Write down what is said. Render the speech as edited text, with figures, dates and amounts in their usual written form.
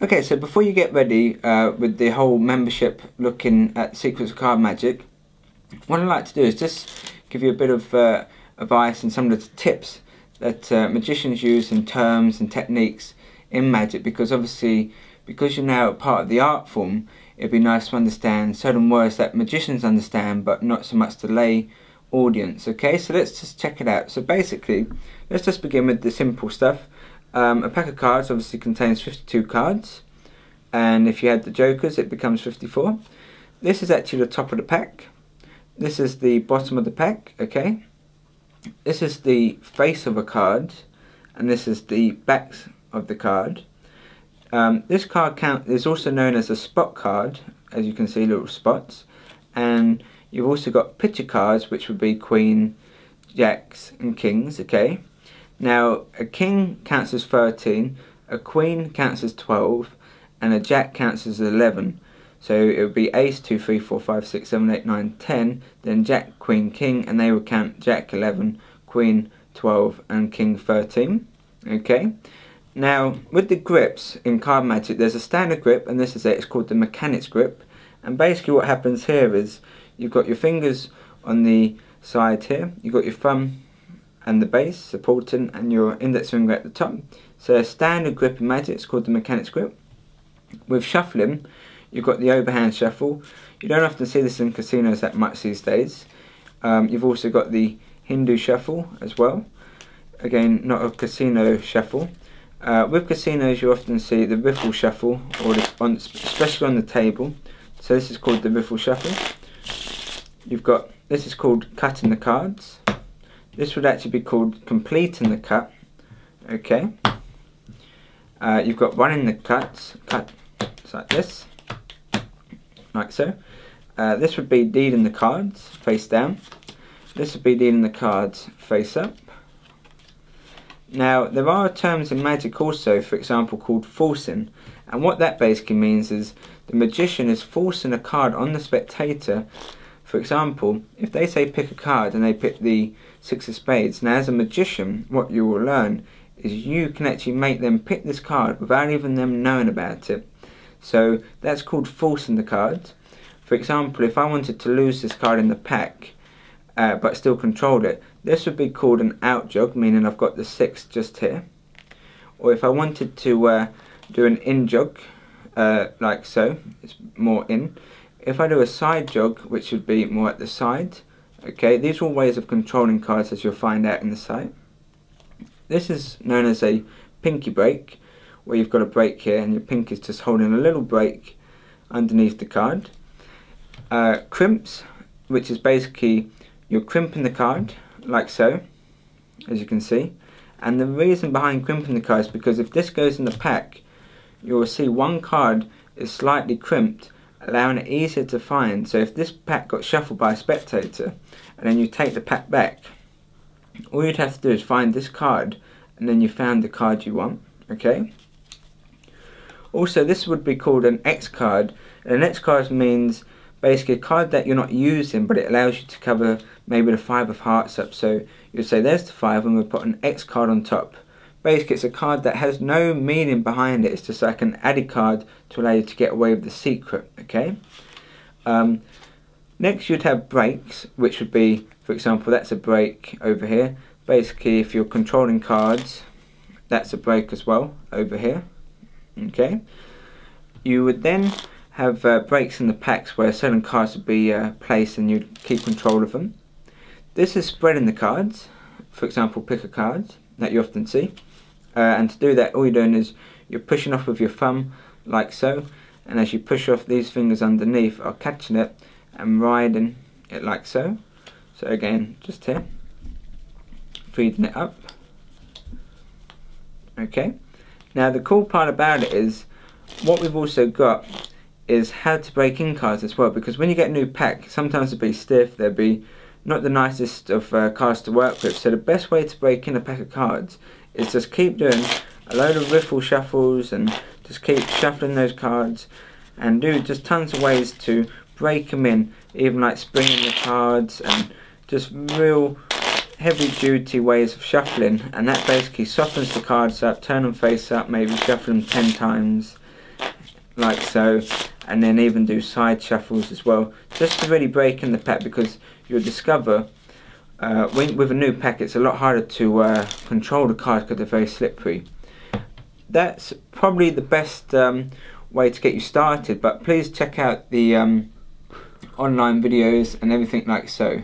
Okay, so before you get ready with the whole membership looking at Secrets of Card Magic, what I'd like to do is just give you a bit of advice and some of the tips that magicians use in terms and techniques in magic, because obviously, because you're now part of the art form, it'd be nice to understand certain words that magicians understand but not so much the lay audience. Okay, so let's just check it out. So basically, let's just begin with the simple stuff. A pack of cards obviously contains 52 cards, and if you add the jokers it becomes 54. This is actually the top of the pack. This is the bottom of the pack, okay? This is the face of a card, and this is the back of the card. This card count is also known as a spot card, as you can see, little spots. And you've also got picture cards, which would be queen, jacks and kings, okay? Now, a king counts as 13, a queen counts as 12, and a jack counts as 11. So it would be ace, 2, 3, 4, 5, 6, 7, 8, 9, 10, then jack, queen, king, and they would count jack 11, queen 12, and king 13. Okay? Now, with the grips in card magic, there's a standard grip, and this is it, it's called the mechanics grip. And basically what happens here is, you've got your fingers on the side here, you've got your thumb and the base supporting, and your index finger at the top. So a standard grip in magic is called the mechanics grip. With shuffling, you've got the overhand shuffle. You don't often see this in casinos that much these days. You've also got the Hindu shuffle as well. Again, not a casino shuffle. With casinos, you often see the riffle shuffle, or especially on the table. So this is called the riffle shuffle. You've got, this is called cutting the cards. This would actually be called completing the cut. Okay. You've got running the cuts. Cut like this, like so. This would be dealing the cards face down. This would be dealing the cards face up. Now, there are terms in magic also, for example, called forcing, and what that basically means is the magician is forcing a card on the spectator. For example, if they say pick a card and they pick the 6 of spades, now as a magician, what you will learn is you can actually make them pick this card without even them knowing about it. So that's called forcing the card. For example, if I wanted to lose this card in the pack, but still controlled it, this would be called an out jog, meaning I've got the 6 just here. Or if I wanted to do an in jog, like so, it's more in. If I do a side jog, which would be more at the side, okay, these are all ways of controlling cards, as you'll find out in the site. This is known as a pinky break, where you've got a break here and your pinky is just holding a little break underneath the card. Crimps, which is basically you're crimping the card, like so, as you can see. And the reason behind crimping the card is because if this goes in the pack, you'll see one card is slightly crimped, allowing it easier to find. So if this pack got shuffled by a spectator, and then you take the pack back, all you'd have to do is find this card, and then you found the card you want, okay? Also, this would be called an X card, and an X card means basically a card that you're not using, but it allows you to cover maybe the 5 of hearts up. So you'd say there's the 5, and we'll put an X card on top. Basically, it's a card that has no meaning behind it. It's just like an added card to allow you to get away with the secret, okay? Next, you'd have breaks, which would be, for example, that's a break over here. Basically, if you're controlling cards, that's a break as well over here, okay? You would then have breaks in the packs where certain cards would be placed and you'd keep control of them. This is spreading the cards, for example, pick a card that you often see. And to do that, all you're doing is you're pushing off with your thumb like so, and as you push off, these fingers underneath are catching it and riding it like so. So again, just here, feeding it up. Okay. Now the cool part about it is, what we've also got is how to break in cards as well, because when you get a new pack, sometimes it'll be stiff, they'll be not the nicest of cards to work with. So the best way to break in a pack of cards is just keep doing a load of riffle shuffles and just keep shuffling those cards, and do just tons of ways to break them in, even like springing the cards and just real heavy duty ways of shuffling, and that basically softens the cards up, turn them face up, maybe shuffle them 10 times, like so, and then even do side shuffles as well, just to really break in the pack, because you'll discover with a new pack it's a lot harder to control the cards because they're very slippery. That's probably the best way to get you started, but please check out the online videos and everything like so.